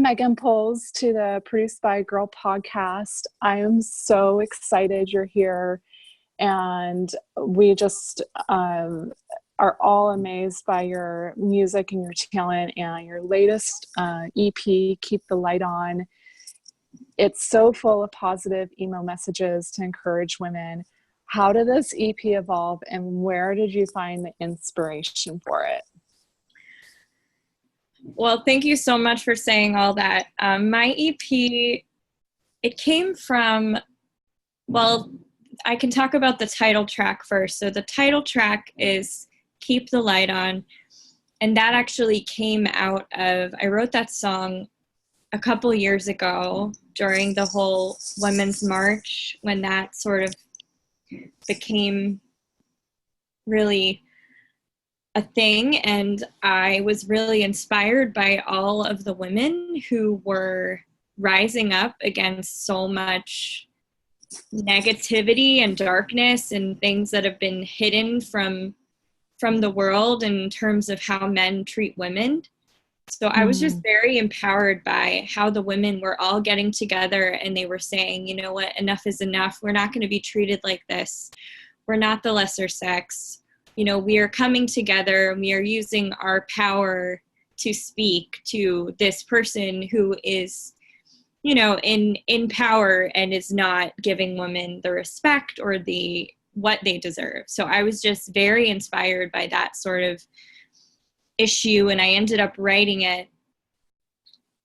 Megan Poles to the Produced by a Girl podcast. I am so excited you're here, and we just are all amazed by your music and your talent and your latest EP, Keep the Light On. It's so full of positive emo messages to encourage women. How did this EP evolve, and where did you find the inspiration for it? Well, thank you so much for saying all that. My EP, it came from, well, I can talk about the title track first. So the title track is Keep the Light On. And that actually came out of, I wrote that song a couple years ago during the whole Women's March, when that sort of became really a thing, and I was really inspired by all of the women who were rising up against so much negativity and darkness and things that have been hidden from the world in terms of how men treat women. So I was just very empowered by how the women were all getting together, and they were saying, you know what, enough is enough. We're not going to be treated like this. We're not the lesser sex. You know, we are coming together and we are using our power to speak to this person who is, you know, in power and is not giving women the respect or what they deserve. So I was just very inspired by that sort of issue, and I ended up writing it,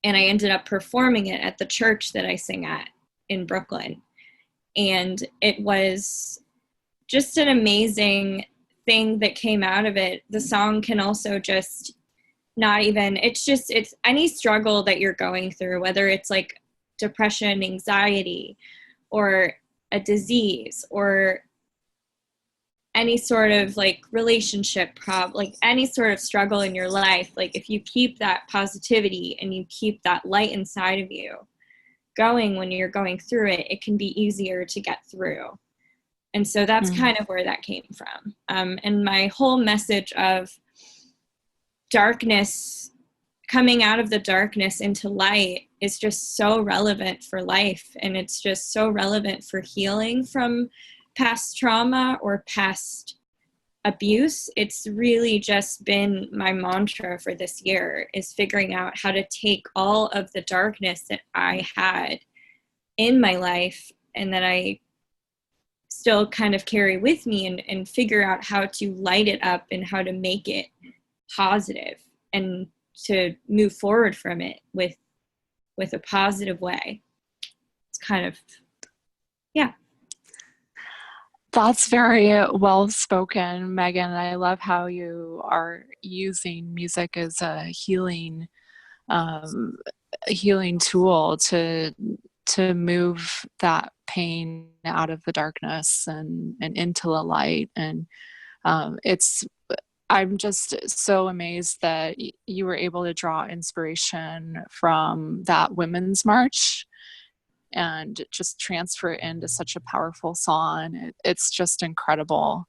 and I ended up performing it at the church that I sing at in Brooklyn. And it was just an amazing thing that came out of it. The song can also just it's any struggle that you're going through, whether it's like depression, anxiety, or a disease, or any sort of like relationship problem, like any sort of struggle in your life, like if you keep that positivity and you keep that light inside of you going when you're going through it, it can be easier to get through. And so that's kind of where that came from. And my whole message of darkness, coming out of the darkness into light, is just so relevant for life. And it's just so relevant for healing from past trauma or past abuse. It's really just been my mantra for this year, is figuring out how to take all of the darkness that I had in my life and that I still kind of carry with me, and figure out how to light it up and how to make it positive and to move forward from it with a positive way. It's kind of, yeah. That's very well spoken, Megan. I love how you are using music as a healing tool to move that pain out of the darkness and into the light. And I'm just so amazed that you were able to draw inspiration from that Women's March and just transfer it into such a powerful song. It's just incredible.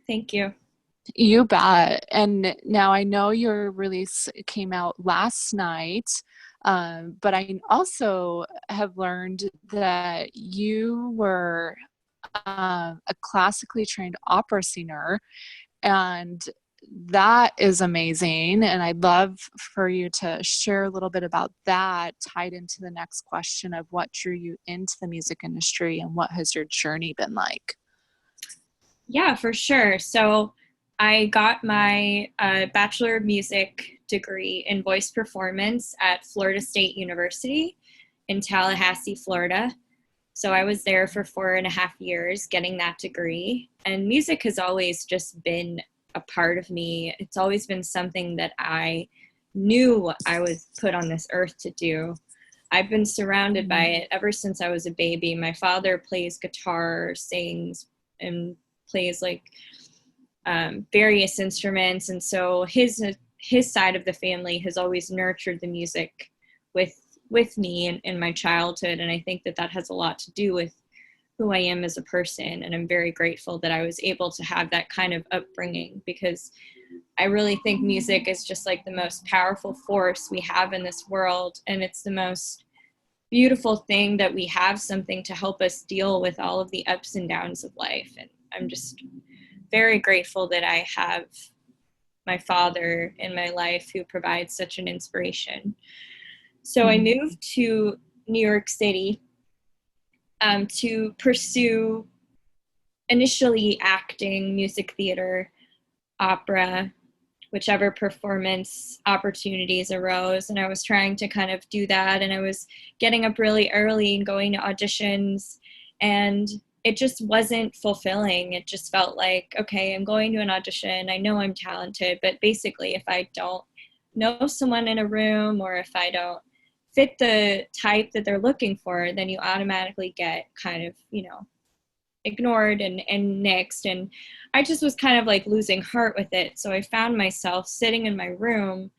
Thank you. You bet. And now I know your release came out last night, but I also have learned that you were a classically trained opera singer, and that is amazing. And I'd love for you to share a little bit about that, tied into the next question of what drew you into the music industry and what has your journey been like? Yeah, for sure. So I got my Bachelor of Music degree in voice performance at Florida State University in Tallahassee, Florida. So I was there for 4.5 years getting that degree. And music has always just been a part of me. It's always been something that I knew I was put on this earth to do. I've been surrounded by it ever since I was a baby. My father plays guitar, sings, and plays like various instruments. And so his side of the family has always nurtured the music with me in my childhood. And I think that has a lot to do with who I am as a person. And I'm very grateful that I was able to have that kind of upbringing, because I really think music is just like the most powerful force we have in this world. And it's the most beautiful thing that we have something to help us deal with all of the ups and downs of life. And I'm just very grateful that I have my father in my life who provides such an inspiration. So I moved to New York City to pursue initially acting, music theater, opera, whichever performance opportunities arose. And I was trying to kind of do that. And I was getting up really early and going to auditions. And it just wasn't fulfilling. It just felt like, okay, I'm going to an audition. I know I'm talented, but basically if I don't know someone in a room, or if I don't fit the type that they're looking for, then you automatically get kind of, ignored and nixed. And I just was kind of like losing heart with it. So I found myself sitting in my room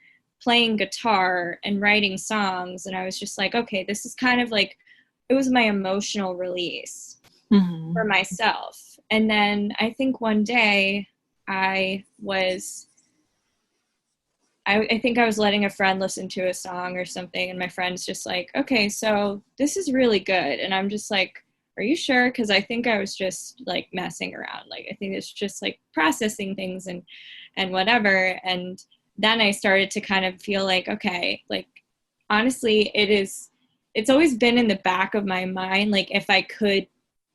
playing guitar and writing songs. And I was just like, okay, this is kind of like, it was my emotional release for myself. And then I think one day I think I was letting a friend listen to a song or something, and my friend's just like, okay, so this is really good. And I'm just like, are you sure? Because I think I was just like messing around. Like, I think it's just like processing things and whatever. And then I started to kind of feel like, okay, like honestly, it's always been in the back of my mind. Like if I could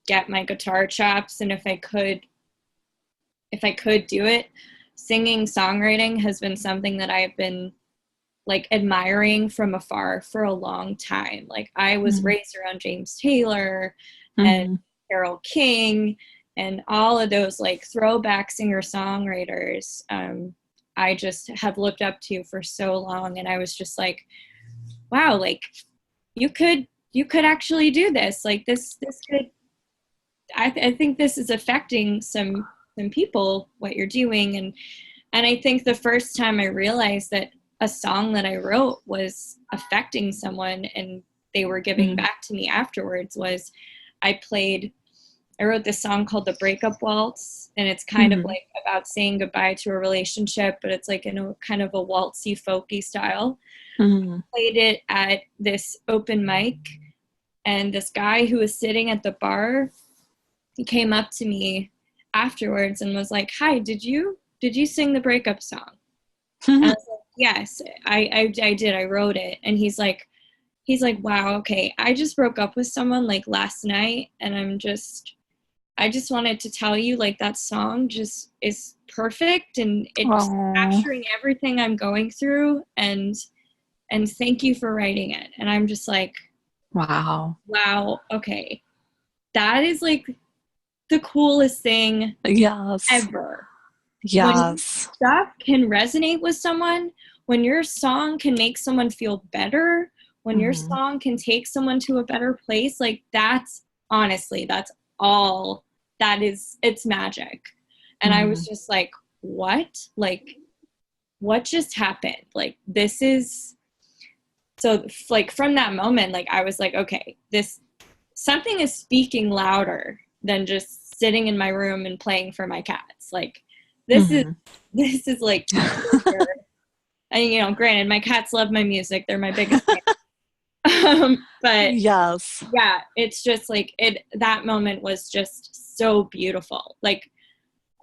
get my guitar chops and if I could do it, singing, songwriting has been something that I've been like admiring from afar for a long time. Like I was raised around James Taylor and Carole King and all of those like throwback singer-songwriters. I just have looked up to for so long, and I was just like, wow, like you could actually do this. Like this could, I think this is affecting some people, what you're doing. And I think the first time I realized that a song that I wrote was affecting someone and they were giving back to me afterwards was I wrote this song called The Breakup Waltz, and it's kind of like about saying goodbye to a relationship, but it's like in a kind of a waltzy, folky style. Played it at this open mic, and this guy who was sitting at the bar, he came up to me afterwards and was like, hi, did you sing the breakup song? And I was like, yes, I did. I wrote it. And he's like, wow, okay, I just broke up with someone like last night, and I just wanted to tell you, like, that song just is perfect, and it's capturing everything I'm going through, and thank you for writing it. And I'm just like, wow, okay, that is like the coolest thing ever. When stuff can resonate with someone, when your song can make someone feel better, when your song can take someone to a better place, like that's all that is, it's magic. And I was just like, what? Like, what just happened? Like, this is, so like from that moment, like I was like, okay, something is speaking louder than just sitting in my room and playing for my cats. Like, this is like, and granted, my cats love my music. They're my biggest fan. But yeah, it's just like that moment was just so beautiful. Like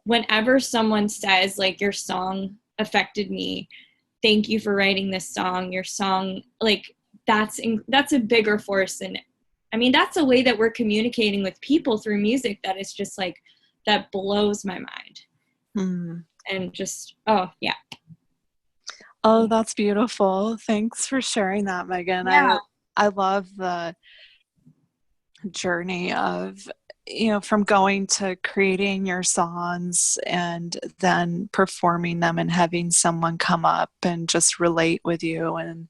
whenever someone says like your song affected me, thank you for writing this song, your song, like that's a bigger force. And I mean, that's a way that we're communicating with people through music that is just like, that blows my mind. And just, oh yeah. Oh, that's beautiful. Thanks for sharing that, Megan. Yeah. I love the journey of, from going to creating your songs and then performing them and having someone come up and just relate with you and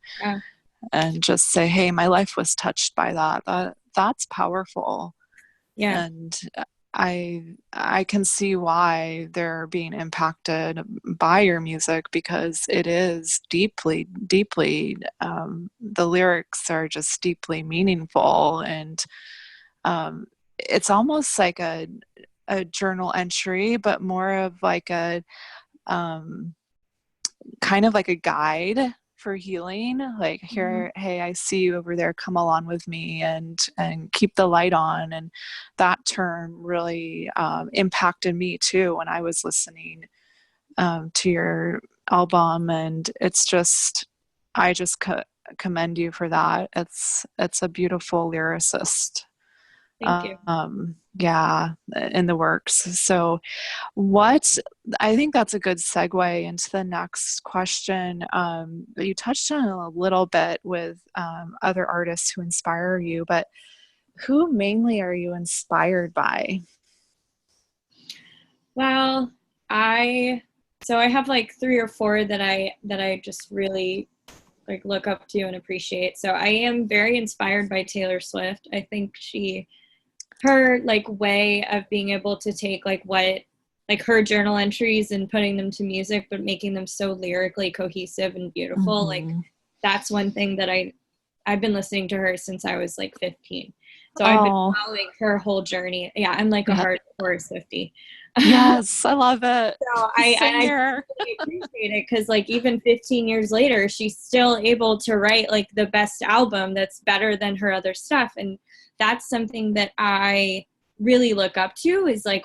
just say, hey, my life was touched by that. That's powerful. Yeah. And I can see why they're being impacted by your music, because it is deeply, the lyrics are just deeply meaningful, and it's almost like a journal entry, but more of like a kind of like a guide for healing, like here, hey, I see you over there, come along with me, and keep the light on. And that term really impacted me too when I was listening to your album. And it's just, I just commend you for that. It's a beautiful lyricist. Thank you. Yeah, in the works. So what, I think that's a good segue into the next question. You touched on it a little bit with other artists who inspire you, but who mainly are you inspired by? Well, I have like 3 or 4 that I just really like look up to and appreciate. So I am very inspired by Taylor Swift. I think her like way of being able to take like what like her journal entries and putting them to music, but making them so lyrically cohesive and beautiful. Like that's one thing that I've been listening to her since I was like 15. So I've been following her whole journey. Yeah, I'm like a hardcore Swiftie. Yes, I love it. So I really appreciate it because like even 15 years later, she's still able to write like the best album that's better than her other stuff. And that's something that I really look up to is like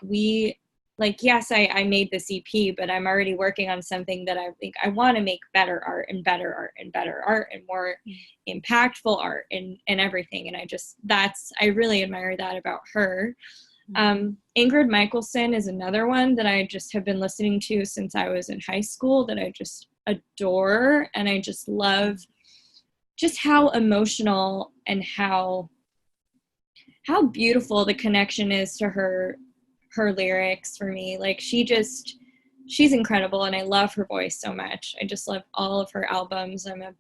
yes, I made this EP, but I'm already working on something that I think I want to make better art and better art and better art and more impactful art and everything. And I really admire that about her. Ingrid Michaelson is another one that I just have been listening to since I was in high school that I just adore. And I just love just how emotional and how beautiful the connection is to her lyrics for me. Like she's incredible and I love her voice so much. I just love all of her albums. I'm a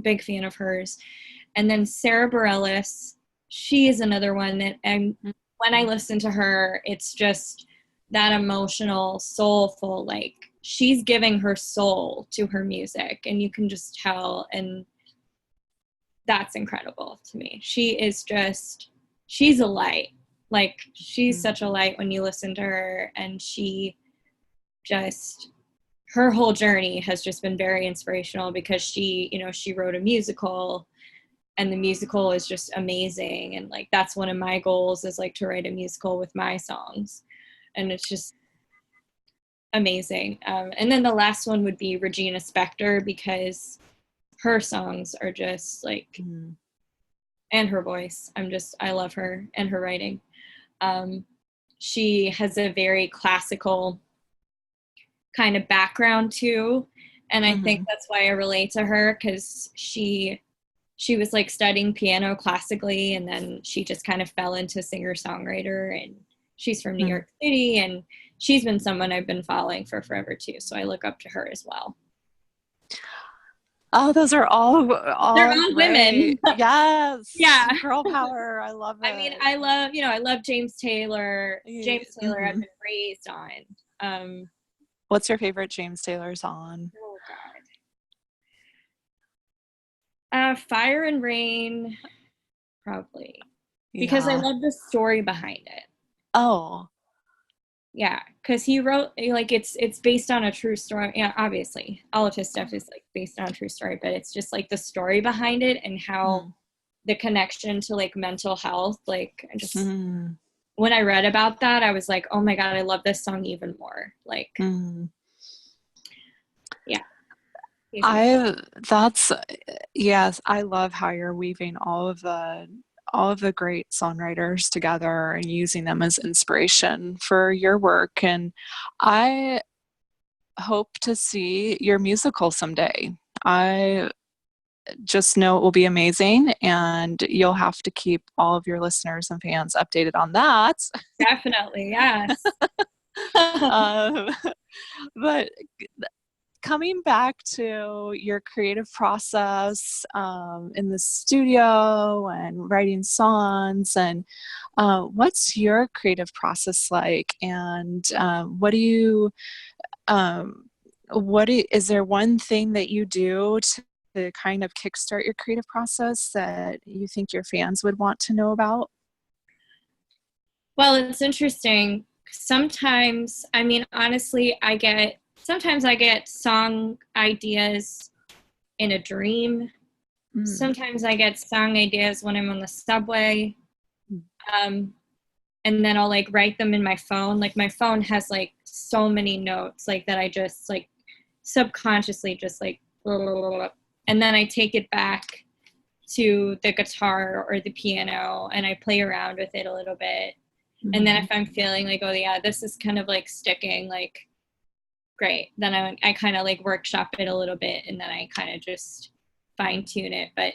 big fan of hers. And then Sarah Bareilles, she is another one that when I listen to her, it's just that emotional, soulful, like she's giving her soul to her music and you can just tell. And that's incredible to me. She's a light. Like she's such a light when you listen to her, and her whole journey has just been very inspirational because she wrote a musical and the musical is just amazing. And like, that's one of my goals is like to write a musical with my songs. And it's just amazing. And then the last one would be Regina Spektor because her songs are just like, and her voice. I love her and her writing. She has a very classical kind of background too. And I think that's why I relate to her because she was like studying piano classically and then she just kind of fell into singer-songwriter, and she's from New York City and she's been someone I've been following for forever too. So I look up to her as well. Oh, those are all they're all women. Yes. Yeah. Girl power. I love it. I mean, I love James Taylor. James Taylor I've been raised on. What's your favorite James Taylor song? Oh God. Fire and Rain, probably. Because I love the story behind it. Oh. Yeah, because he wrote like it's based on a true story. Yeah, obviously, all of his stuff is like based on a true story, but it's just like the story behind it and how the connection to like mental health. Like, I just when I read about that, I was like, oh my God, I love this song even more. Like, yeah. Yes, I love how you're weaving all of the great songwriters together and using them as inspiration for your work. And I hope to see your musical someday. I just know it will be amazing, and you'll have to keep all of your listeners and fans updated on that. Definitely, yes. But coming back to your creative process in the studio and writing songs, and what's your creative process like? And is there one thing that you do to kind of kickstart your creative process that you think your fans would want to know about? Well, it's interesting. Sometimes, I mean, honestly, I get sometimes I get song ideas in a dream. Sometimes I get song ideas when I'm on the subway. And then I'll like write them in my phone. Like my phone has like so many notes like that I just like subconsciously just like blah, blah, blah, blah. And then I take it back to the guitar or the piano and I play around with it a little bit. And then if I'm feeling like, oh yeah, this is kind of like sticking, like great, then I kind of like workshop it a little bit and then I kind of just fine tune it. But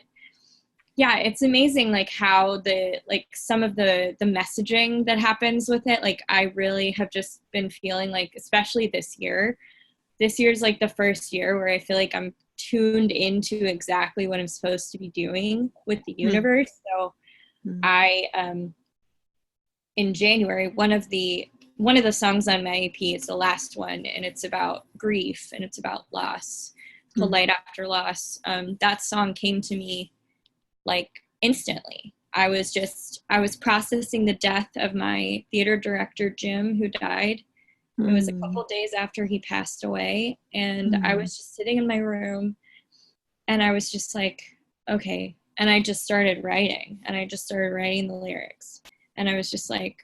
yeah, it's amazing like how the like some of the messaging that happens with it. Like I really have just been feeling like, especially this year's like the first year where I feel like I'm tuned into exactly what I'm supposed to be doing with the universe. So I in January, one of the songs on my EP is the last one, and it's about grief and it's about loss, called Light After Loss. That song came to me like instantly. I was processing the death of my theater director, Jim, who died. It was a couple days after he passed away, and I was just sitting in my room and I was just like, okay. And I just started writing the lyrics. And I was just like,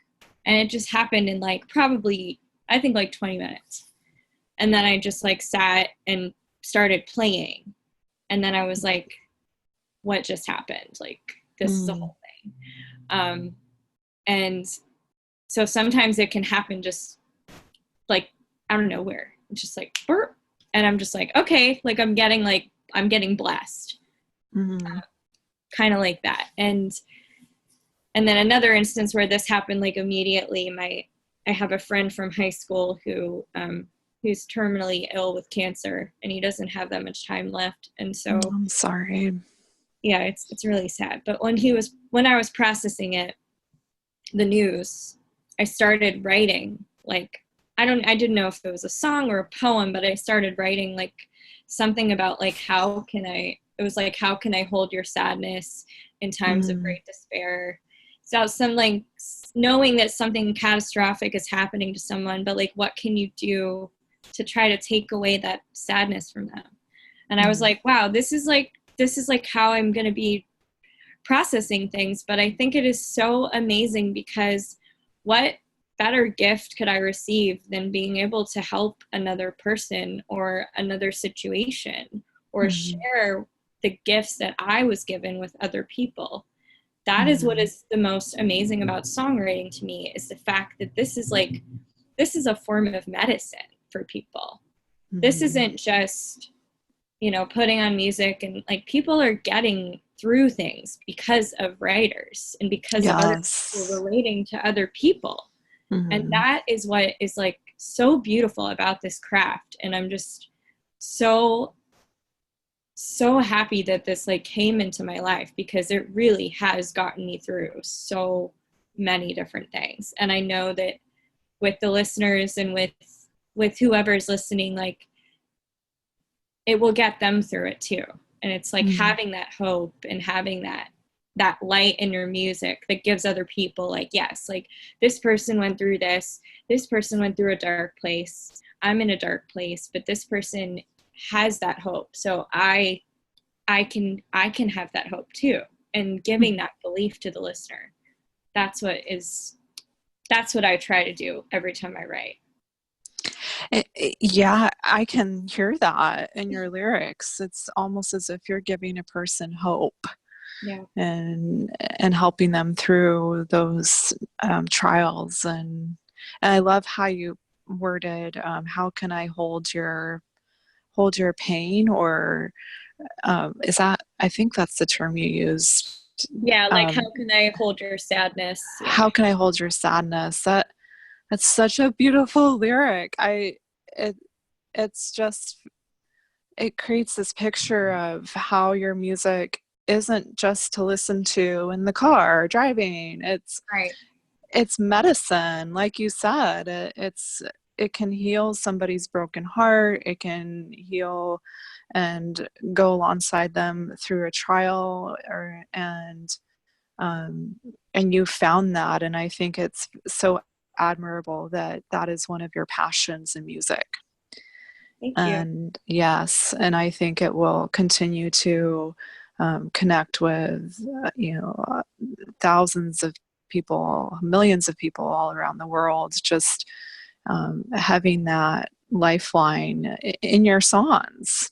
and it just happened in like probably, I think like 20 minutes. And then I just like sat and started playing. And then I was like, what just happened? Like, this is the whole thing. And so sometimes it can happen just like out of nowhere. It's just like, burp. And I'm just like, okay, like I'm getting blessed. Kind of like that. And then another instance where this happened like immediately, I have a friend from high school who's terminally ill with cancer, and he doesn't have that much time left. And so I'm sorry. Yeah, it's really sad. But when I was processing it, the news, I started writing like I didn't know if it was a song or a poem, but I started writing like something about like how can I hold your sadness in times of great despair. So some like knowing that something catastrophic is happening to someone, but like what can you do to try to take away that sadness from them? And I was like, wow, this is like how I'm going to be processing things. But I think it is so amazing because what better gift could I receive than being able to help another person or another situation or share the gifts that I was given with other people. That is what is the most amazing about songwriting to me, is the fact that this is a form of medicine for people. This isn't just, putting on music, and like people are getting through things because of writers and because of other people relating to other people. And that is what is like so beautiful about this craft. And I'm just so happy that this like came into my life, because it really has gotten me through so many different things. And I know that with the listeners and with whoever's listening, like it will get them through it too. And it's like having that hope and having that light in your music that gives other people like, yes, like this person went through this person went through a dark place, I'm in a dark place, but this person has that hope. So I can have that hope too. And giving that belief to the listener. That's what I try to do every time I write. Yeah, I can hear that in your lyrics. It's almost as if you're giving a person hope. Yeah. And helping them through those trials. And I love how you worded, how can I hold your pain, or is that, I think that's the term you used. Yeah, like how can I hold your sadness? Yeah. How can I hold your sadness? That's such a beautiful lyric. It's just, it creates this picture of how your music isn't just to listen to in the car driving. Right. It's medicine, like you said. It can heal somebody's broken heart. It can heal and go alongside them through a trial, and you found that. And I think it's so admirable that is one of your passions in music. Thank you. And yes, and I think it will continue to connect with, thousands of people, millions of people all around the world, just having that lifeline in your songs.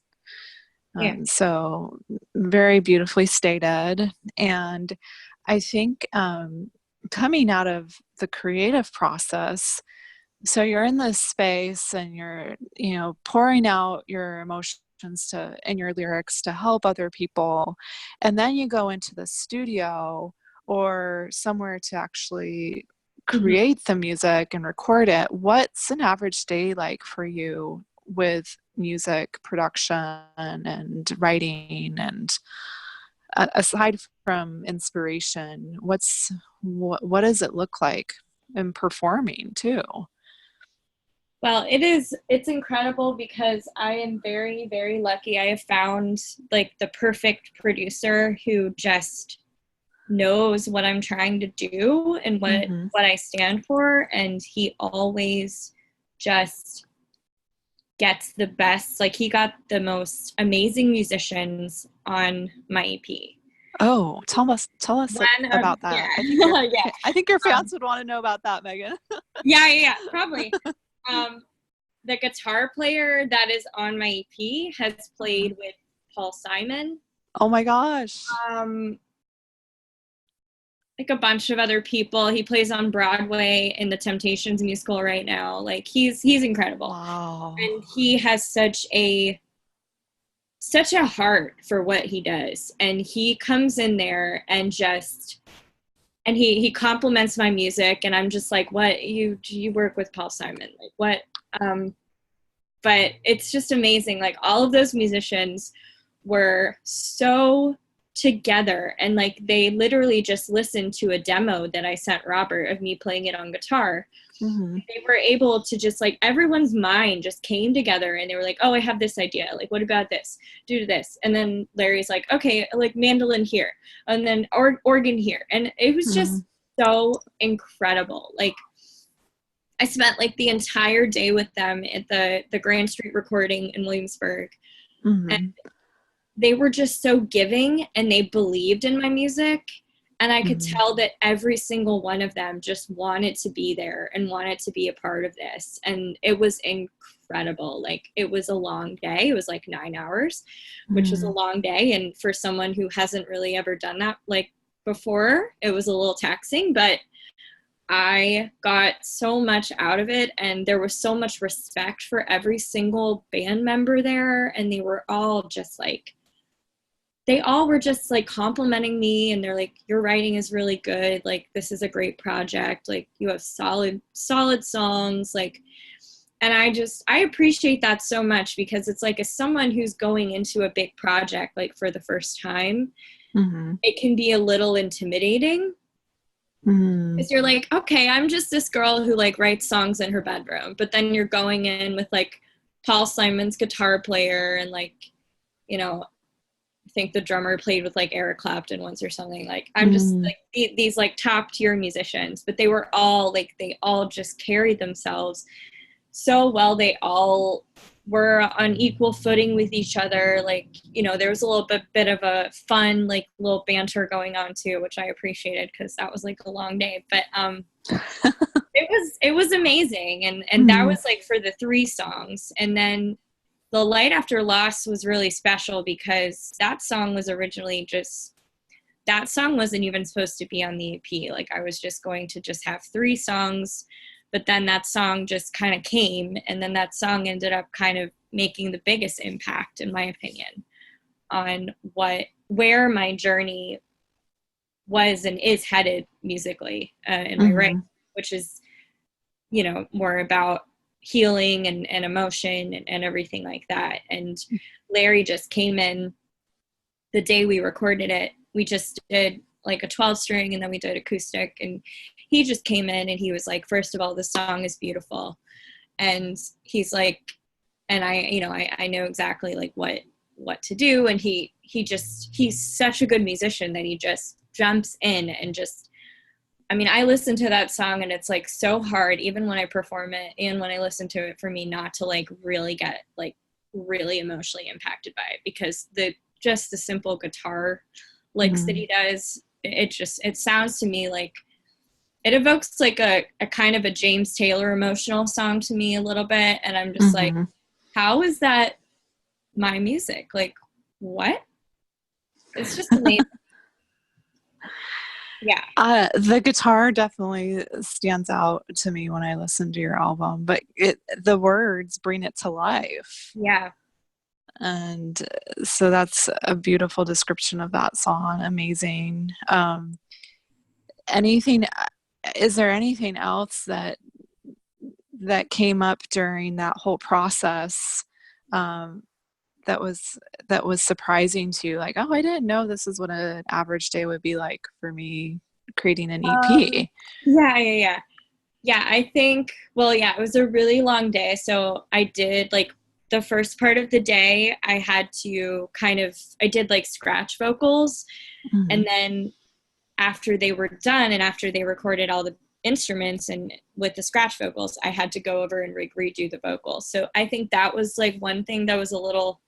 Yeah. So very beautifully stated. And I think coming out of the creative process, so you're in this space and you're, pouring out your emotions to in your lyrics to help other people, and then you go into the studio or somewhere to actually Mhm. create the music and record it. What's an average day like for you with music production and writing? And aside from inspiration, what does it look like in performing too? Well, it's incredible because I am very, very lucky. I have found like the perfect producer who just knows what I'm trying to do and Hmm. what I stand for, and he always just gets the best. Like he got the most amazing musicians on my EP. Oh, tell us One of about yeah, that. I think your yeah, I think your um, fans would want to know about that, Megan. yeah, probably. Um, the guitar player that is on my EP has Mhm. played with Paul Simon, Oh my gosh. um, like a bunch of other people. He plays on Broadway in the Temptations musical right now. Like he's incredible, Wow. and he has such a heart for what he does. And he comes in there and just and he compliments my music, and I'm just like, what, you work with Paul Simon? Like what? Um, but it's just amazing. Like all of those musicians were so together, and like they literally just listened to a demo that I sent Robert of me playing it on guitar. Hmm. They were able to just like everyone's mind just came together, and they were like, oh, I have this idea, like what about this, do this, and then Larry's like, okay, like mandolin here, and then organ here, and it was Hmm. just so incredible. Like I spent like the entire day with them at the Grand Street recording in Williamsburg, and Hmm. they were just so giving, and they believed in my music, and I could Hmm. tell that every single one of them just wanted to be there and wanted to be a part of this, and it was incredible. Like it was a long day. It was like 9 hours, which was a Hmm. long day, and for someone who hasn't really ever done that like before, it was a little taxing, but I got so much out of it, and there was so much respect for every single band member there, and they all were just like complimenting me, and they're like, your writing is really good, like this is a great project, like you have solid songs, like, and I appreciate that so much, because it's like as someone who's going into a big project like for the first time, Hmm. it can be a little intimidating. Hmm. Because you're like, okay, I'm just this girl who like writes songs in her bedroom, but then you're going in with like Paul Simon's guitar player, and like, I think the drummer played with like Eric Clapton once or something. Like I'm just Hmm. like these like top tier musicians, but they all just carried themselves so well. They all were on equal footing with each other. Like, there was a little bit of a fun, like little banter going on too, which I appreciated because that was like a long day. But it was amazing. And that Hmm. was like for the three songs. And then The Light After Loss was really special because that song wasn't even supposed to be on the EP. Like I was just going to just have three songs, but then that song just kind of came, and then that song ended up kind of making the biggest impact, in my opinion, on where my journey was and is headed musically, in my writing, Hmm. which is, more about healing and emotion and everything like that. And Larry just came in the day we recorded it. We just did like a 12 string, and then we did acoustic, and he just came in and he was like, first of all, the song is beautiful. And he's like, and I know exactly like what to do. And he's such a good musician that he just jumps in and just I mean, I listen to that song and it's like so hard, even when I perform it and when I listen to it, for me not to like really get like really emotionally impacted by it, because just the simple guitar licks that he does, it sounds to me like it evokes like a kind of a James Taylor emotional song to me a little bit. And I'm just like, how is that my music? Like, what? It's just amazing. Yeah. The guitar definitely stands out to me when I listen to your album, but the words bring it to life. Yeah. And so that's a beautiful description of that song. Amazing. Is there anything else that came up during that whole process, that was surprising to you? Like, oh, I didn't know this is what an average day would be like for me creating an EP. Yeah, I think, well, yeah, it was a really long day. So I did like the first part of the day, I did like scratch vocals. And then after they were done and after they recorded all the instruments and with the scratch vocals, I had to go over and redo the vocals. So I think that was like one thing that was a little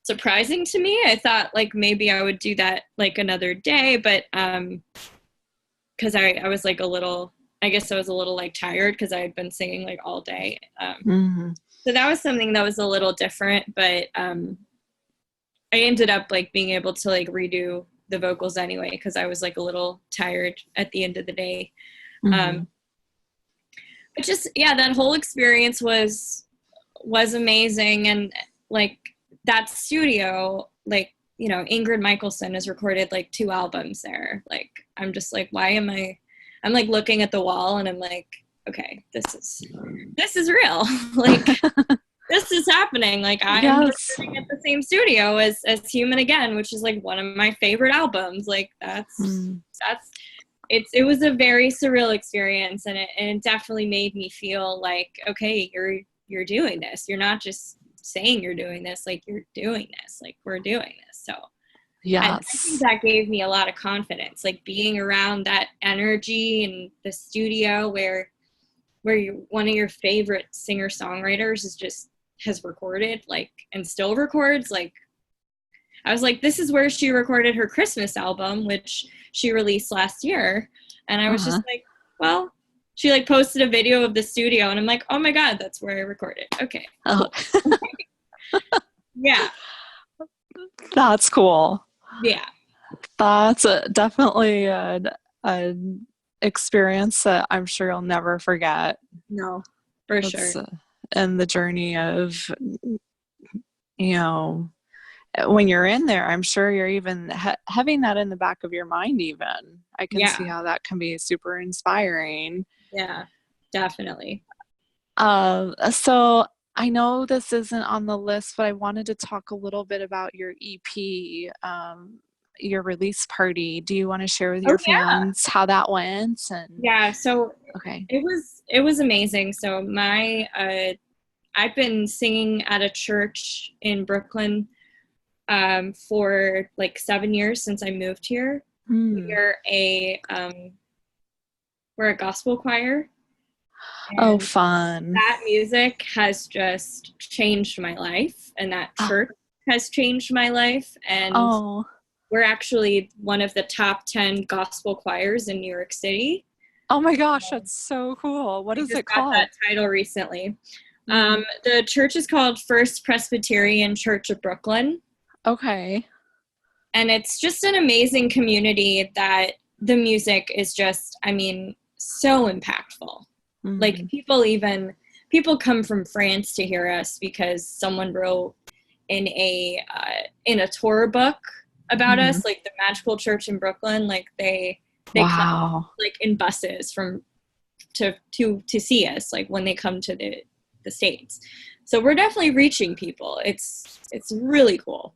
surprising to me. I thought like maybe I would do that like another day, but because I was like I guess I was a little like tired because I had been singing like all day. So that was something that was a little different, but I ended up like being able to like redo the vocals anyway because I was like a little tired at the end of the day. But just, yeah, that whole experience was amazing. And like that studio, like, you know, Ingrid Michaelson has recorded like 2 albums there. Like, I'm just like, I'm like looking at the wall and I'm like, okay, this is real. Like, this is happening. Like, I'm just sitting at the same studio as Human Again, which is like one of my favorite albums. Like, it was a very surreal experience, and it definitely made me feel like, okay, you're doing this. You're not just saying you're doing this, like you're doing this. Like, we're doing this. So I think that gave me a lot of confidence, like being around that energy in the studio where one of your favorite singer-songwriters has recorded, like, and still records. Like, I was like, this is where she recorded her Christmas album, which she released last year. And I was just like, well, she like posted a video of the studio and I'm like, oh my God, that's where I recorded. Okay. Oh. Cool. Yeah. That's cool. Yeah. That's definitely an experience that I'm sure you'll never forget. No, for sure. And the journey of, you know, when you're in there, I'm sure you're even having that in the back of your mind even. I can see how that can be super inspiring. Yeah, definitely. So I know this isn't on the list, but I wanted to talk a little bit about your EP, your release party. Do you want to share with your fans how that went? So okay, it was amazing. So I've been singing at a church in Brooklyn for like 7 years since I moved here. We're a gospel choir. Oh, fun. That music has just changed my life, and that church has changed my life. And we're actually one of the top 10 gospel choirs in New York City. Oh my gosh, that's so cool. What is it called? I got that title recently. The church is called First Presbyterian Church of Brooklyn. Okay. And it's just an amazing community that the music is just, I mean, so impactful. Like, people come from France to hear us because someone wrote in a tour book about us, like the Magical Church in Brooklyn. Like, they come like in buses to see us, like when they come to the States. So we're definitely reaching people. It's really cool.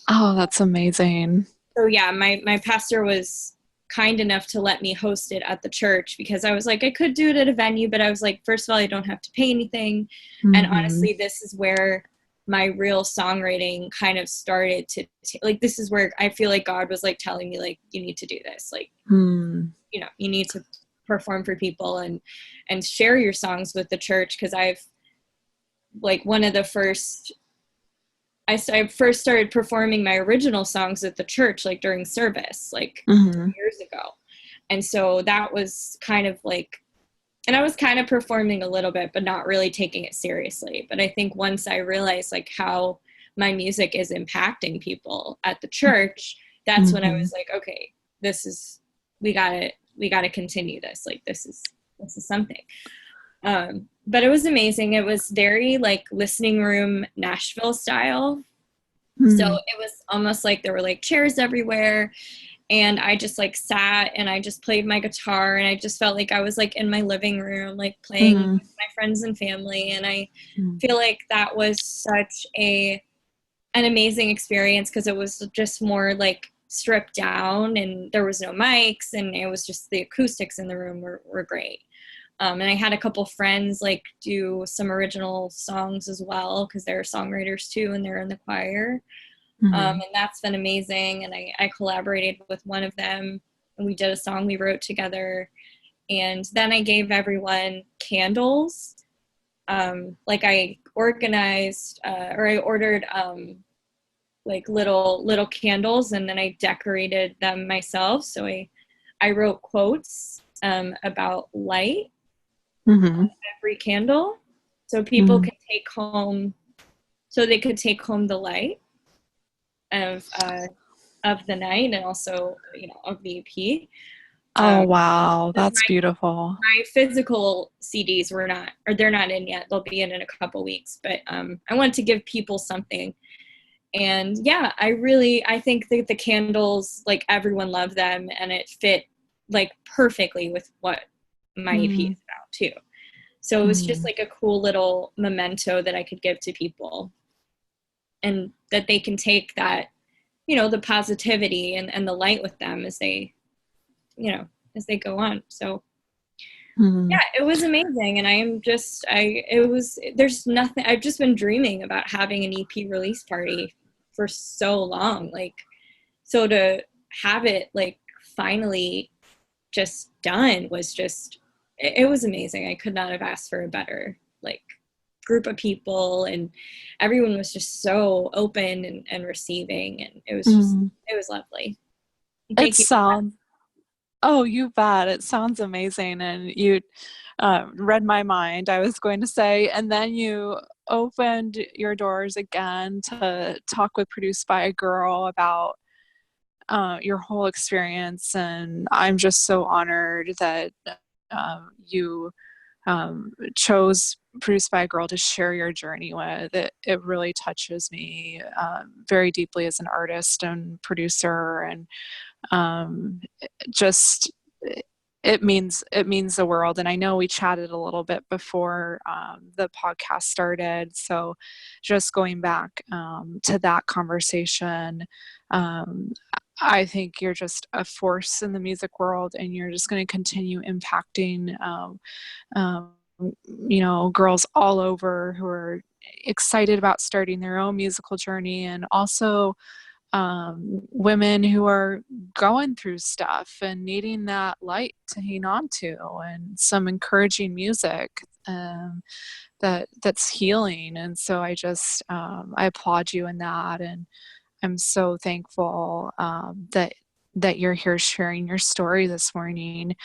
Oh, that's amazing. So yeah, my pastor was kind enough to let me host it at the church because I was like, I could do it at a venue, but I was like, first of all, I don't have to pay anything. And honestly, this is where my real songwriting kind of started to like, this is where I feel like God was like telling me, like, you need to do this. Like, you you need to perform for people and share your songs with the church. Cause I've like one of the first, I first started performing my original songs at the church, like during service, like years ago. And so that was kind of like, and I was kind of performing a little bit, but not really taking it seriously. But I think once I realized like how my music is impacting people at the church, that's when I was like, okay, we gotta continue this. Like this is something. But it was amazing. It was very like listening room Nashville style. So it was almost like there were like chairs everywhere. And I just like sat and I just played my guitar and I just felt like I was like in my living room, like playing with my friends and family. And I feel like that was such an amazing experience because it was just more like stripped down and there was no mics and it was just the acoustics in the room were great. And I had a couple friends like do some original songs as well because they're songwriters too and they're in the choir. And that's been amazing. And I collaborated with one of them and we did a song we wrote together. And then I gave everyone candles. Like I organized or I ordered like little candles and then I decorated them myself. So I wrote quotes about light on every candle so people can take home, so they could take home the light of the night and also of the EP. Oh wow, that's beautiful. My physical CDs they're not in yet. They'll be in a couple weeks, but I wanted to give people something. And yeah, I think that the candles, like everyone loved them and it fit like perfectly with what my EP is about too. So it was just like a cool little memento that I could give to people and that they can take that, the positivity and the light with them as they, as they go on. So yeah, it was amazing. And there's nothing, I've just been dreaming about having an EP release party for so long. Like, so to have it like finally just done was just, it was amazing. I could not have asked for a better like group of people and everyone was just so open and receiving and it was just it was lovely. Thank you. Oh, you bet. It sounds amazing. And you read my mind, I was going to say, and then you opened your doors again to talk with Produced by a Girl about your whole experience. And I'm just so honored that you chose Produced by a Girl to share your journey with. It really touches me very deeply as an artist and producer, and just it means the world. And I know we chatted a little bit before the podcast started, so just going back to that conversation, I think you're just a force in the music world and you're just going to continue impacting girls all over who are excited about starting their own musical journey, and also women who are going through stuff and needing that light to hang on to and some encouraging music that's healing. And so I just I applaud you in that, and I'm so thankful that you're here sharing your story this morning.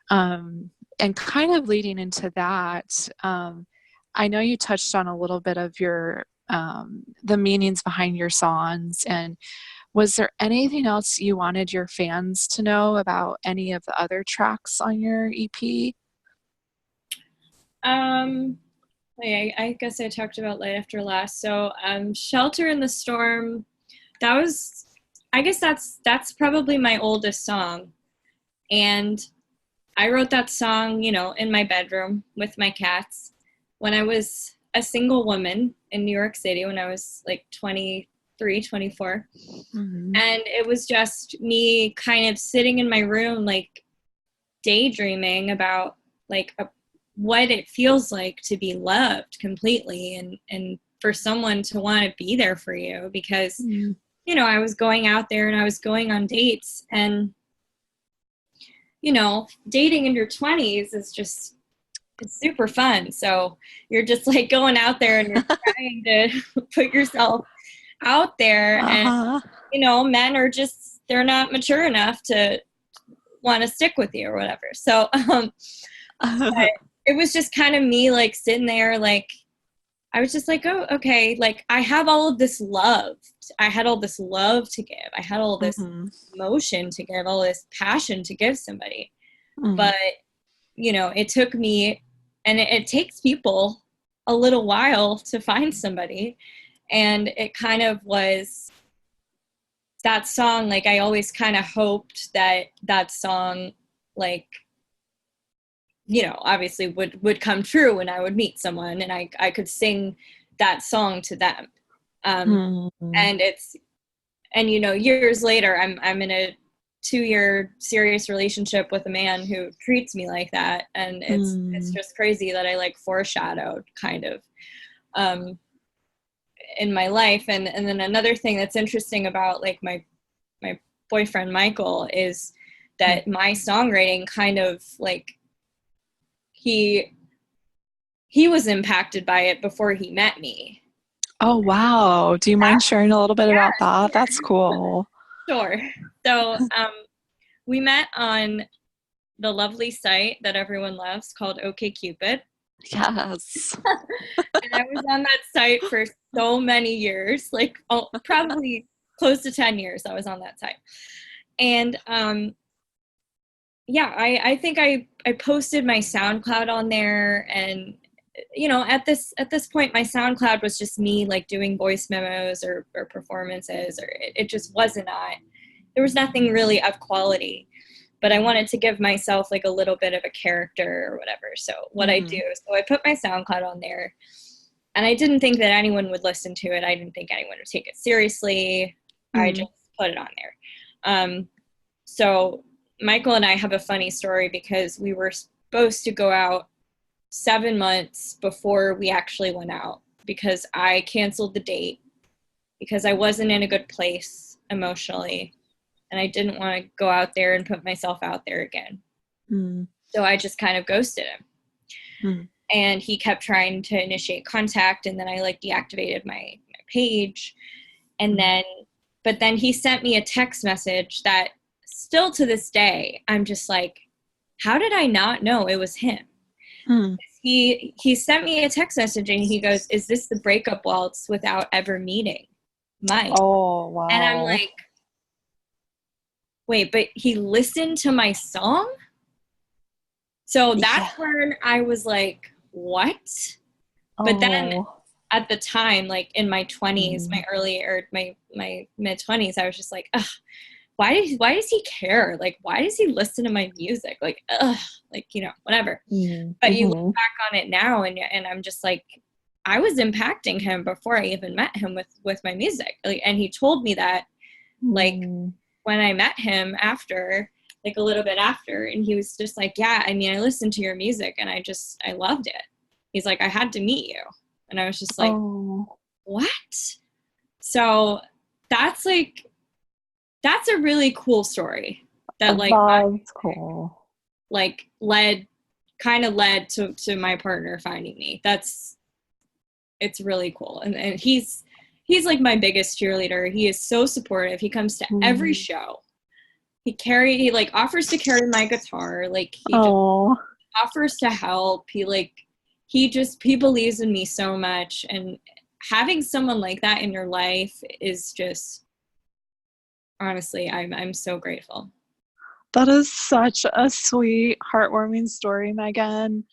And kind of leading into that, I know you touched on a little bit of your the meanings behind your songs, and was there anything else you wanted your fans to know about any of the other tracks on your EP? I guess I talked about Light After Last. So Shelter in the Storm, I guess that's probably my oldest song. And I wrote that song, in my bedroom with my cats when I was a single woman in New York City when I was like 23, 24. And it was just me kind of sitting in my room, like daydreaming about like what it feels like to be loved completely and for someone to want to be there for you because, I was going out there and I was going on dates and dating in your 20s is just, it's super fun. So you're just like going out there and you're trying to put yourself out there, and Uh-huh. men are just, they're not mature enough to want to stick with you or whatever. So but it was just kind of me like sitting there, like I was just like, oh, okay, like I have all of this love. I had all this love to give. I had all this Mm-hmm. emotion to give, all this passion to give somebody. Mm. But, it took me, and it takes people a little while to find somebody. And it kind of was that song, like I always kind of hoped that that song, like, obviously would come true when I would meet someone and I could sing that song to them. Mm-hmm. And years later, I'm in a 2-year serious relationship with a man who treats me like that. And it's just crazy that I like foreshadowed kind of, in my life. And then another thing that's interesting about like my boyfriend, Michael, is that my songwriting kind of like, he was impacted by it before he met me. Oh, wow. Do you mind sharing a little bit Yeah, about that? That's cool. sure. So we met on the lovely site that everyone loves called OkCupid. Yes. And I was on that site for so many years, like probably close to 10 years I was on that site. And yeah, I think I posted my SoundCloud on there, and at this point my SoundCloud was just me like doing voice memos or performances, or it just wasn't on. There was nothing really of quality, but I wanted to give myself like a little bit of a character or whatever. So what I do, so I put my SoundCloud on there, and I didn't think that anyone would listen to it. I didn't think anyone would take it seriously. I just put it on there. So Michael and I have a funny story because we were supposed to go out 7 months before we actually went out, because I canceled the date because I wasn't in a good place emotionally, and I didn't want to go out there and put myself out there again. So I just kind of ghosted him. And he kept trying to initiate contact, and then I like deactivated my page. And but then he sent me a text message that still to this day, I'm just like, how did I not know it was him? He sent me a text message and he goes, is this the breakup waltz without ever meeting Mike? Oh, wow. And I'm like, wait, but he listened to my song? So that's when I was like, what? But then at the time, like in my 20s, my early or my mid 20s, I was just like, ugh, why does he care? Like, why does he listen to my music? Like, ugh, like, whatever. But you look back on it now, and I'm just like, I was impacting him before I even met him with my music. Like, and he told me that, like, when I met him after, like a little bit after, and he was just like, yeah, I mean, I listened to your music and I loved it. He's like, I had to meet you. And I was just like, what? So that's a really cool story that like that's cool. Like led to my partner finding me. It's really cool. And he's like my biggest cheerleader. He is so supportive. He comes to every show. He like offers to carry my guitar. Like he just offers to help. He believes in me so much. And having someone like that in your life is just, honestly, I'm so grateful. That is such a sweet, heartwarming story, Megan.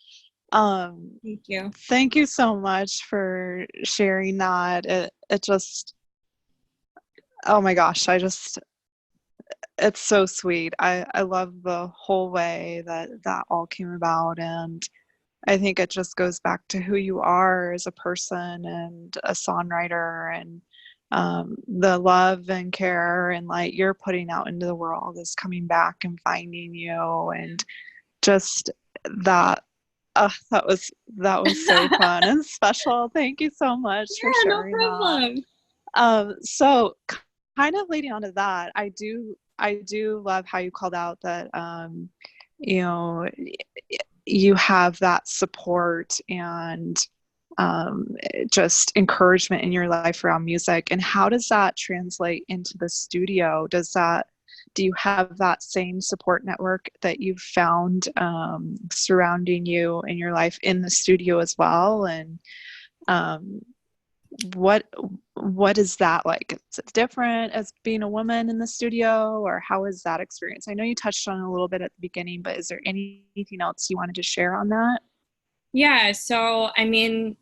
Thank you. Thank you so much for sharing that. It just, oh my gosh, it's so sweet. I love the whole way that all came about, and I think it just goes back to who you are as a person and a songwriter, and the love and care and light you're putting out into the world is coming back and finding you, and just that that was so fun and special. Thank you so much for sharing no problem. that. So kind of leading on to that, I do love how you called out that you know, you have that support and just encouragement in your life around music. And how does that translate into the studio? Do you have that same support network that you've found surrounding you in your life in the studio as well? And um, what what is that like? Is it different as being a woman in the studio, or how is that experience? I know you touched on it a little bit at the beginning, but is there anything else you wanted to share on that? Yeah, so I mean,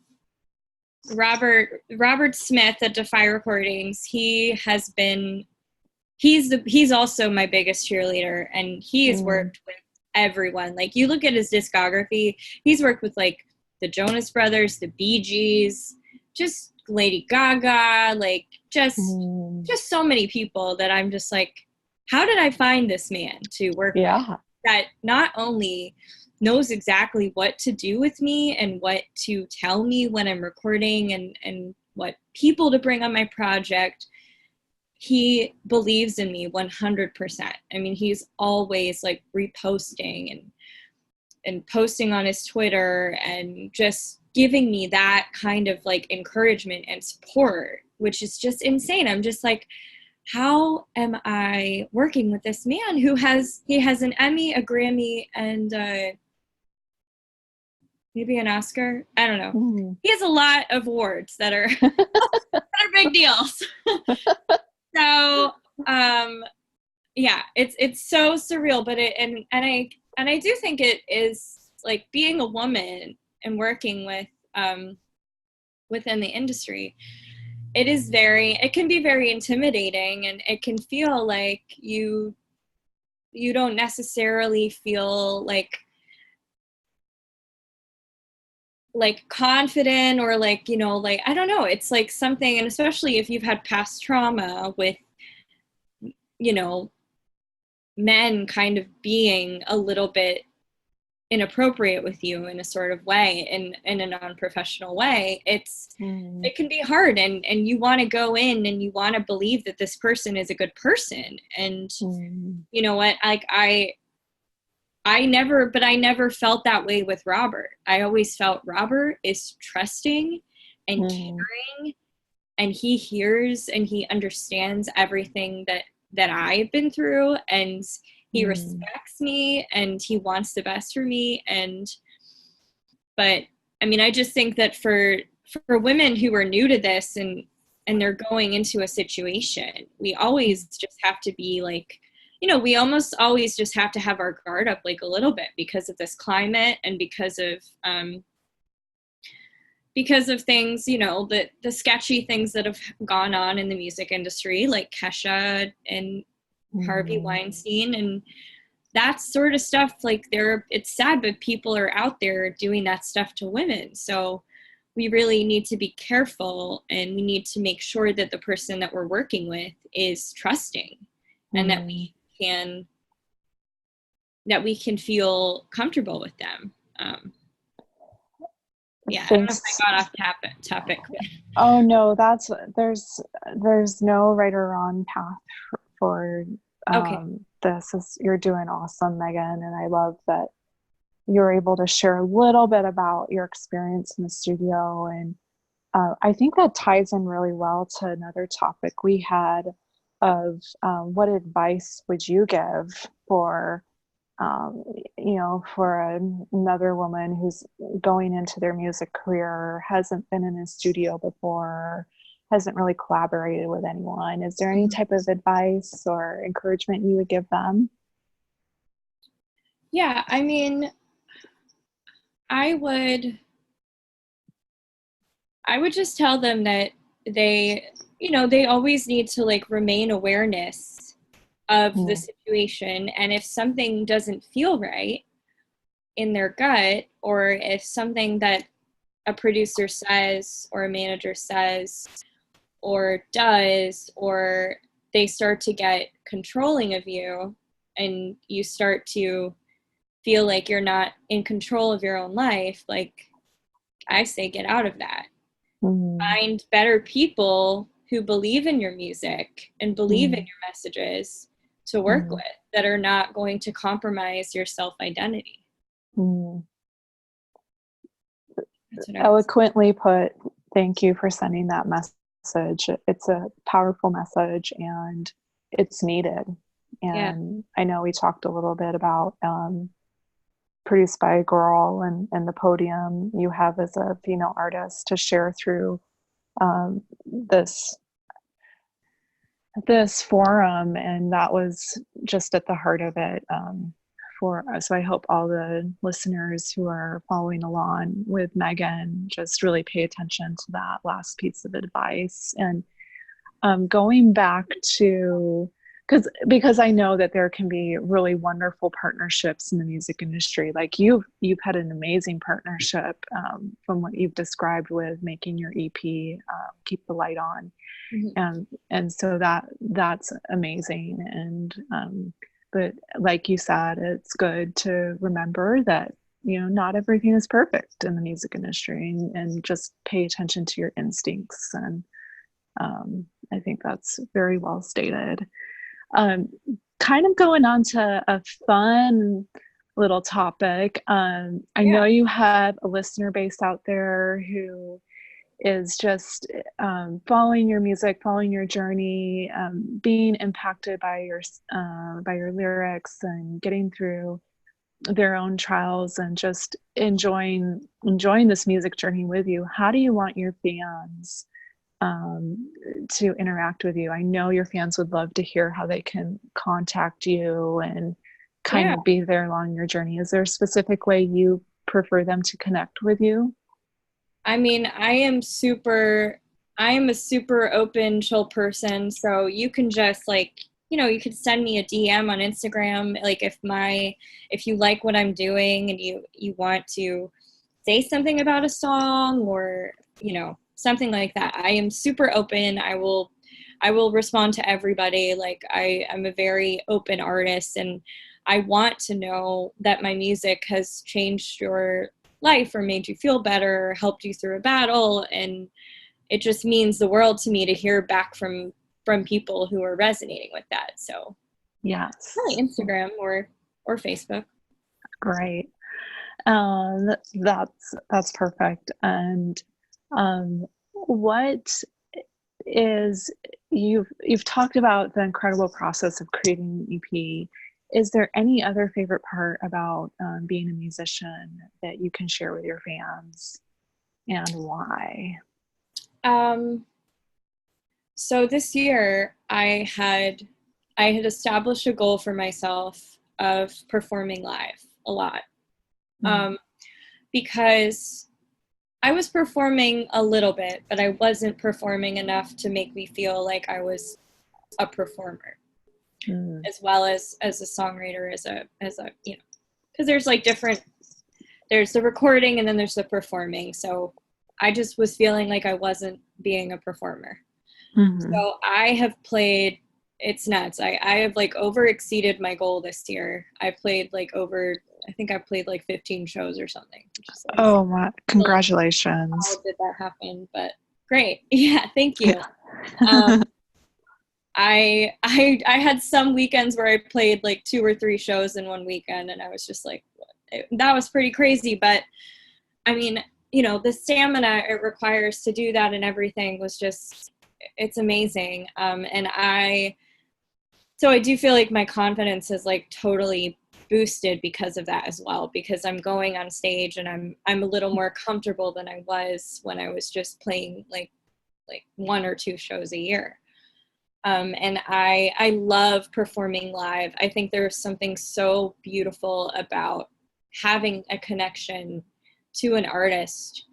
Robert Smith at Defy Recordings, he's also my biggest cheerleader, and he's Mm. worked with everyone. Like, you look at his discography, he's worked with like the Jonas Brothers, the Bee Gees, just Lady Gaga, like Mm. just so many people that I'm just like, how did I find this man to work with Yeah. that not only knows exactly what to do with me and what to tell me when I'm recording, and what people to bring on my project. He believes in me 100%. I mean, he's always like reposting and posting on his Twitter and just giving me that kind of like encouragement and support, which is just insane. I'm just like, how am I working with this man who has an Emmy, a Grammy, and maybe an Oscar? I don't know. Mm. He has a lot of awards that are that are big deals. So yeah, it's so surreal, but I do think it is like being a woman and working with within the industry. It can be very intimidating, and it can feel like you don't necessarily feel like confident, or like, like, I don't know, it's like something. And especially if you've had past trauma with, you know men kind of being a little bit inappropriate with you in a sort of way, in a non-professional way, Mm. it can be hard, and you want to go in and you want to believe that this person is a good person. And Mm. you know what, like, I never felt that way with Robert. I always felt Robert is trusting and Mm. caring, and he hears and he understands everything that I've been through, and he Mm. respects me and he wants the best for me. And but I mean, I just think that for women who are new to this, and they're going into a situation, we always just have to be like, we almost always just have to have our guard up like a little bit, because of this climate, and because of things, the sketchy things that have gone on in the music industry, like Kesha and Harvey Mm. Weinstein, and that sort of stuff. Like, it's sad, but people are out there doing that stuff to women. So we really need to be careful, and we need to make sure that the person that we're working with is trusting, and Mm. can that we can feel comfortable with them. Yeah, I don't know if Thanks. I got off topic. Oh no, there's no right or wrong path for Okay. this. You're doing awesome, Megan, and I love that you're able to share a little bit about your experience in the studio. And I think that ties in really well to another topic we had of what advice would you give for um, for another woman who's going into their music career, hasn't been in a studio before, hasn't really collaborated with anyone. Is there any type of advice or encouragement you would give them? Yeah, I mean, I would I would just tell them that they always need to like remain awareness of the Mm. situation. And if something doesn't feel right in their gut, or if something that a producer says or a manager says or does, or they start to get controlling of you, and you start to feel like you're not in control of your own life, like, I say, get out of that. Mm. Find better people who believe in your music and believe in Mm. your messages to work Mm. with, that are not going to compromise your self-identity. Mm. That's what I would say. Eloquently put. Thank you for sending that message. It's a powerful message and it's needed. Yeah. And I know we talked a little bit about Produced by a Girl and the podium you have as a female artist to share through this forum, and that was just at the heart of it for us. So I hope all the listeners who are following along with Meghan just really pay attention to that last piece of advice. And going back to, because I know that there can be really wonderful partnerships in the music industry. Like you've had an amazing partnership from what you've described with making your EP, Keep the Light On. Mm-hmm. And so that's amazing. And but like you said, it's good to remember that, you know, not everything is perfect in the music industry, and just pay attention to your instincts. And I think that's very well stated. Kind of going on to a fun little topic. I know you have a listener base out there who is just following your music, following your journey, being impacted by your lyrics, and getting through their own trials, and just enjoying this music journey with you. How do you want your fans to interact with you? I know your fans would love to hear how they can contact you and kind of be there along your journey. Is there a specific way you prefer them to connect with you? I mean, I am a super open, chill person. So you can just you could send me a DM on Instagram. Like if you like what I'm doing and you want to say something about a song, or, something like that, I am super open. I will respond to everybody. Like I'm a very open artist, and I want to know that my music has changed your life or made you feel better, or helped you through a battle. And it just means the world to me to hear back from people who are resonating with that. So yes, really Instagram or Facebook. Great. That's perfect. And what is, you've talked about the incredible process of creating an EP. Is there any other favorite part about being a musician that you can share with your fans, and why? So this year I had established a goal for myself of performing live a lot. Because I was performing a little bit, but I wasn't performing enough to make me feel like I was a performer, as well as a songwriter, as a because there's there's the recording and then there's the performing. So I just was feeling like I wasn't being a performer. So I have played, it's nuts. I have over exceeded my goal this year. I played I think I played 15 shows or something. Oh, wow. Congratulations. How did that happen? But great. Yeah, thank you. Yeah. I had some weekends where I played 2 or 3 shows in one weekend, and I was just that was pretty crazy. But I mean, the stamina it requires to do that and everything was just, it's amazing. And I do feel like my confidence is totally boosted because of that as well, because I'm going on stage and I'm a little more comfortable than I was when I was just playing like 1 or 2 shows a year. And I love performing live. I think there's something so beautiful about having a connection to an artist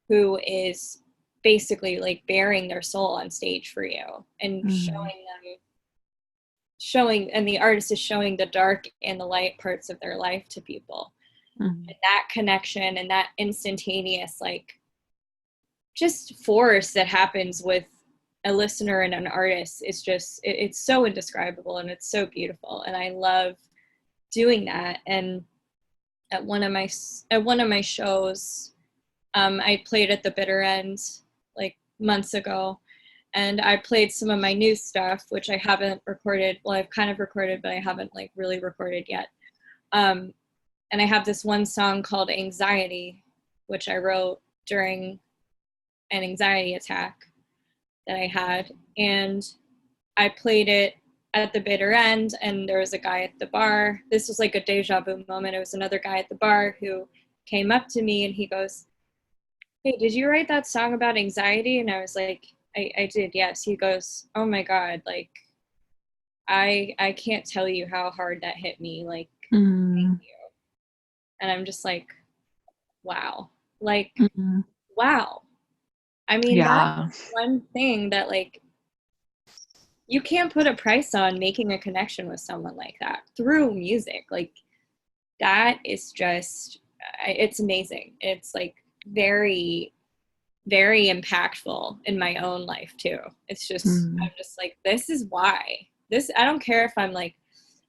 who is basically bearing their soul on stage for you and and the artist is showing the dark and the light parts of their life to people. And that connection and that instantaneous just force that happens with a listener and an artist is just, it's so indescribable and it's so beautiful. And I love doing that. And at one of my shows, I played at the Bitter End months ago, and I played some of my new stuff, which I haven't recorded. Well, I've kind of recorded, but I haven't like really recorded yet. And I have this one song called Anxiety, which I wrote during an anxiety attack that I had. And I played it at the bitter end, and there was a guy at the bar. This was like a deja vu moment. It was another guy at the bar who came up to me and he goes, "Hey, did you write that song about anxiety?" And I was like, I did, yes. He goes, "Oh my God, like, I can't tell you how hard that hit me. Like, thank you." And I'm just like, wow. Like, wow. I mean, Yeah. that's one thing that, like, you can't put a price on making a connection with someone like that through music. Like, that is just, it's amazing. It's like very, very impactful in my own life too. It's just, I'm just like, this is why. This, I don't care if I'm like,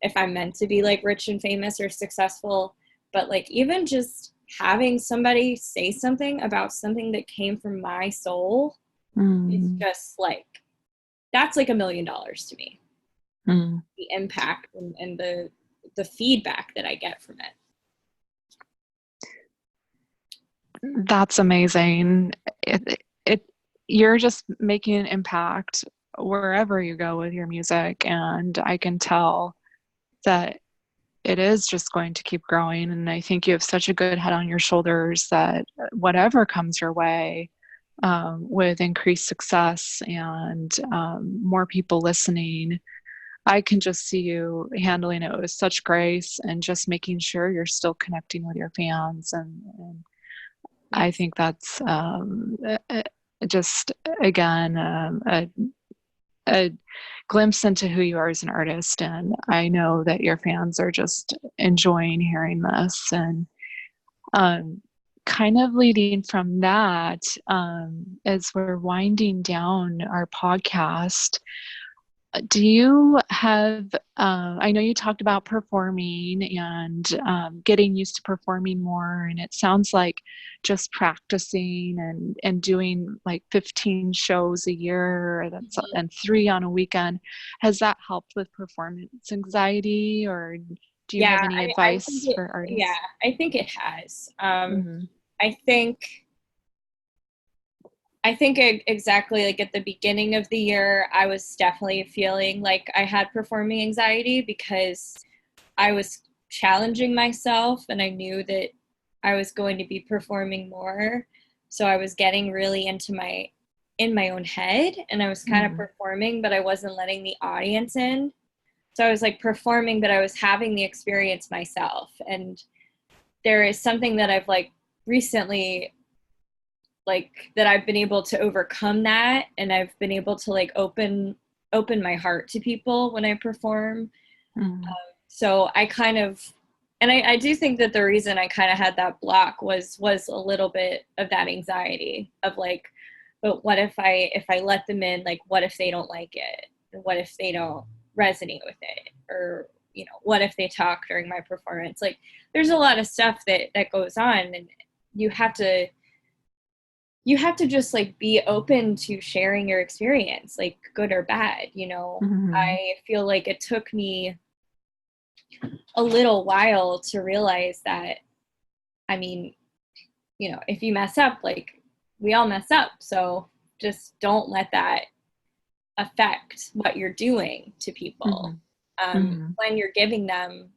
if I'm meant to be like rich and famous or successful, but like even just having somebody say something about something that came from my soul is just like, that's like $1 million to me. The impact and the feedback that I get from it. That's amazing. You're just making an impact wherever you go with your music, and I can tell that it is just going to keep growing. And I think you have such a good head on your shoulders that whatever comes your way, with increased success and more people listening, I can just see you handling it with such grace and just making sure you're still connecting with your fans. And I think that's just, again, a glimpse into who you are as an artist. And I know that your fans are just enjoying hearing this. And kind of leading from that, as we're winding down our podcast, do you have, I know you talked about performing and getting used to performing more, and it sounds like just practicing and doing like 15 shows a year, and 3 on a weekend. Has that helped with performance anxiety, or do you Yeah, have any I think advice it, for yeah, artists? I think it has. Mm-hmm. I think exactly like at the beginning of the year, I was definitely feeling like I had performing anxiety because I was challenging myself and I knew that I was going to be performing more. So I was getting really into in my own head, and I was kind of Mm-hmm. performing, but I wasn't letting the audience in. So I was like performing, but I was having the experience myself. And there is something that I've like recently, like that I've been able to overcome that, and I've been able to like open my heart to people when I perform. Mm-hmm. So I kind of, and I do think that the reason I kind of had that block was a little bit of that anxiety of like, but what if I let them in, like what if they don't like it? What if they don't resonate with it? Or, you know, what if they talk during my performance? Like there's a lot of stuff that goes on, and you have to just like be open to sharing your experience, like good or bad, you know. Mm-hmm. I feel like it took me a little while to realize that, I mean, you know, if you mess up, like we all mess up. So just don't let that affect what you're doing to people. Mm-hmm. When you're giving them,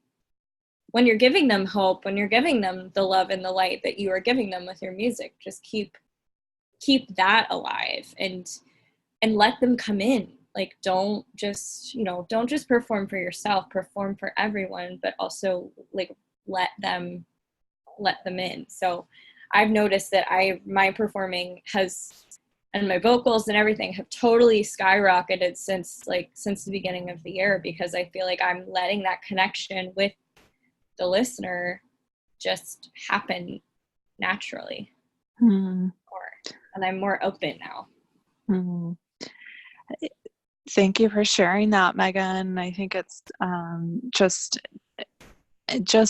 hope, when you're giving them the love and the light that you are giving them with your music, just keep that alive and let them come in. Like don't just, you know, don't just perform for yourself, perform for everyone, but also like let them in. So I've noticed that my performing has, and my vocals and everything have totally skyrocketed since the beginning of the year, because I feel like I'm letting that connection with the listener just happen naturally. Mm-hmm. And I'm more open now. Mm-hmm. Thank you for sharing that, Megan. I think it's just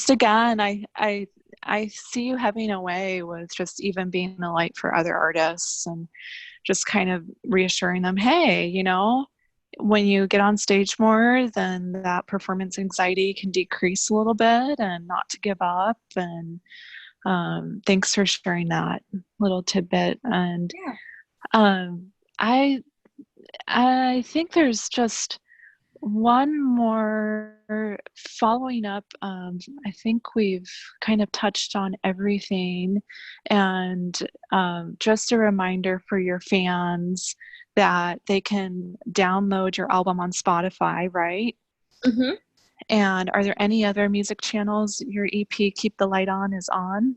again, I see you having a way with just even being a light for other artists and just kind of reassuring them, hey, when you get on stage more, then that performance anxiety can decrease a little bit, and not to give up. And thanks for sharing that little tidbit. And Yeah. um, I I think there's just one more following up. I think we've kind of touched on everything. And just a reminder for your fans that they can download your album on Spotify, right? Mm-hmm. And are there any other music channels your EP Keep the Light On is on?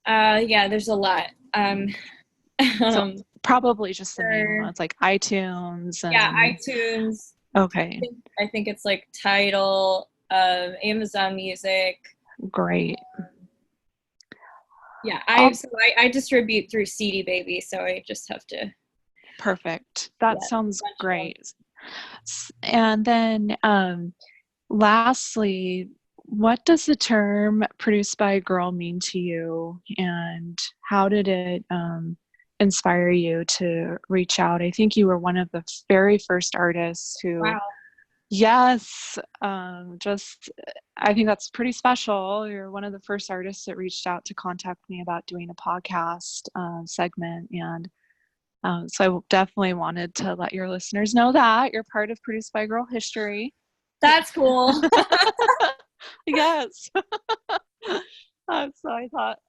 Yeah, there's a lot. So Um, probably just the main for, ones like iTunes yeah, and iTunes. okay, I think it's like Tidal, Amazon Music. great. Yeah, All I distribute through CD Baby, so I just have to. perfect. That Yeah, sounds bunch of them. great. And then lastly, what does the term produced by a girl mean to you, and how did it inspire you to reach out? I think you were one of the very first artists who, Wow. yes, just I think that's pretty special. You're one of the first artists that reached out to contact me about doing a podcast segment. And so I definitely wanted to let your listeners know that you're part of Produced by Girl history. That's cool. Yes. So I thought,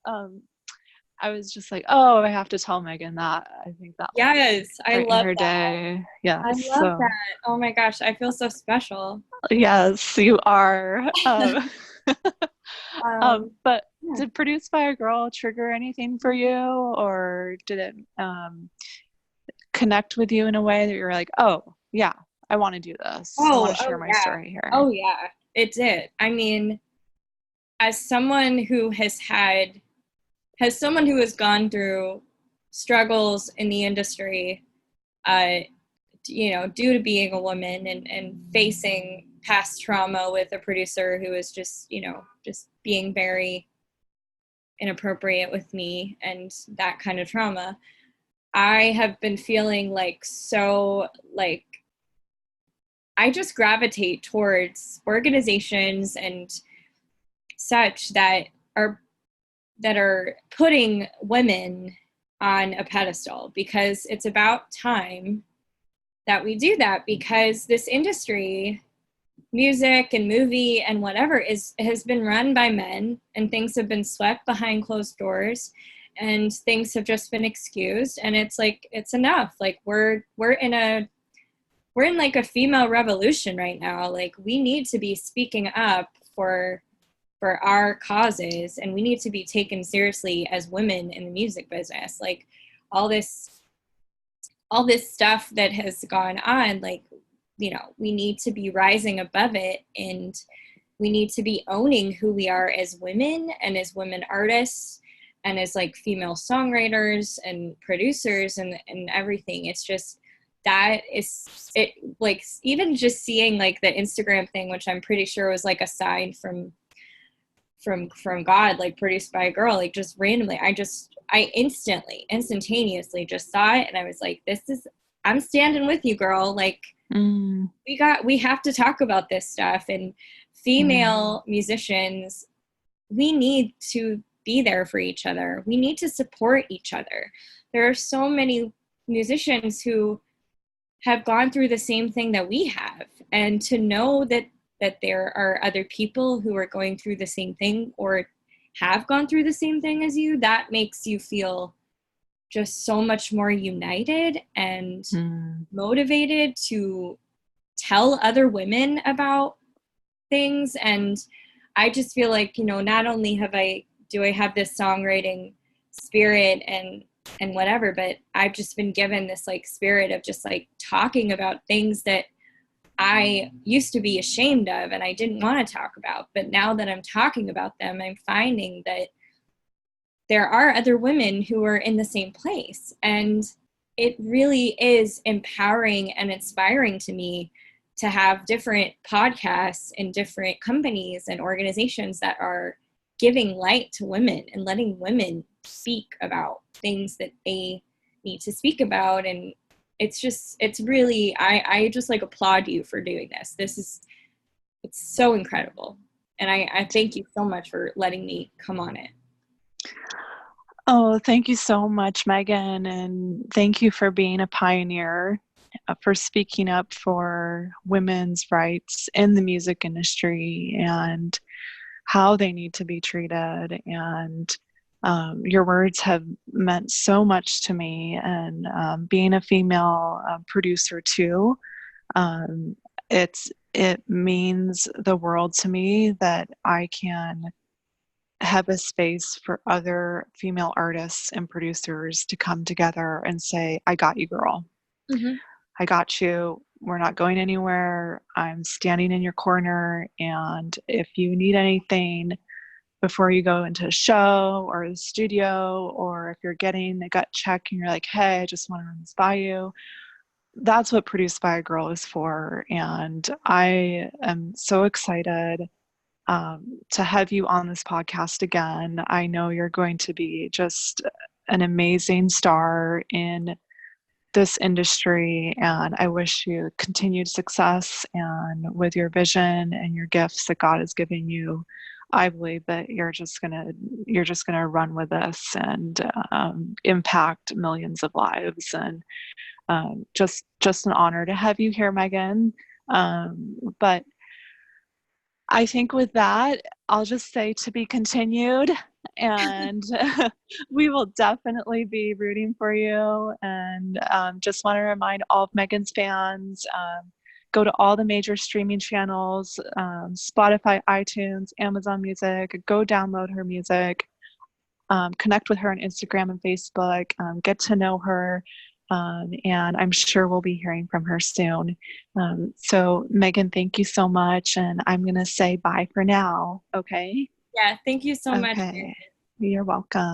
I was just like, oh, I have to tell Meghan that. I think that will Yes, I brighten love her that. day. I Yes. love So, that. Oh my gosh, I feel so special. yes, you are. But Yeah. did Produced by a Girl trigger anything for you, or did it connect with you in a way that you're like, oh, yeah, I want to do this. I want to share Oh my yeah. story here. Oh yeah. It did. I mean, as someone who someone who has gone through struggles in the industry, uh, due to being a woman and facing past trauma with a producer who is just, just being very inappropriate with me and that kind of trauma, I have been feeling like I just gravitate towards organizations and such are that are putting women on a pedestal, because it's about time that we do that, because this industry, music and movie and whatever, has been run by men, and things have been swept behind closed doors, and things have just been excused, and it's like it's enough. Like we're in like a female revolution right now. Like we need to be speaking up for our causes, and we need to be taken seriously as women in the music business. Like all this stuff that has gone on, like, we need to be rising above it, and we need to be owning who we are as women and as women artists and as like female songwriters and producers and everything. It's just that is it. Like even just seeing like the Instagram thing, which I'm pretty sure was like a sign from God, like produced by a girl, like just randomly, I instantaneously just saw it, and I was like, I'm standing with you, girl. Like Mm, we have to talk about this stuff. And female musicians, we need to be there for each other. We need to support each other. There are so many musicians who have gone through the same thing that we have, and to know that there are other people who are going through the same thing or have gone through the same thing as you, that makes you feel just so much more united and mm, motivated to tell other women about things. And I just feel like, not only do I have this songwriting spirit and whatever, but I've just been given this like spirit of just like talking about things that I used to be ashamed of and I didn't want to talk about. But now that I'm talking about them, I'm finding that there are other women who are in the same place. And it really is empowering and inspiring to me to have different podcasts and different companies and organizations that are giving light to women and letting women speak about things that they need to speak about. And it's really, I just like applaud you for doing this. It's so incredible. And I thank you so much for letting me come on it. Oh, thank you so much, Megan. And thank you for being a pioneer, for speaking up for women's rights in the music industry and how they need to be treated. And your words have meant so much to me. And being a female producer too, um, it means the world to me that I can have a space for other female artists and producers to come together and say, I got you, girl. Mm-hmm. I got you. We're not going anywhere. I'm standing in your corner. And if you need anything before you go into a show or the studio, or if you're getting a gut check and you're like, hey, I just want to run this by you, that's what Produced by a Girl is for. And I am so excited to have you on this podcast again. I know you're going to be just an amazing star in this industry, and I wish you continued success. And with your vision and your gifts that God has given you, I believe that you're just gonna run with this and impact millions of lives. And just an honor to have you here, Megan. But I think with that, I'll just say to be continued, and we will definitely be rooting for you. And just want to remind all of Megan's fans, go to all the major streaming channels, Spotify, iTunes, Amazon Music, go download her music, connect with her on Instagram and Facebook, get to know her. And I'm sure we'll be hearing from her soon. So, Megan, thank you so much. And I'm going to say bye for now. Okay. Yeah. Thank you so much. Okay. You're welcome.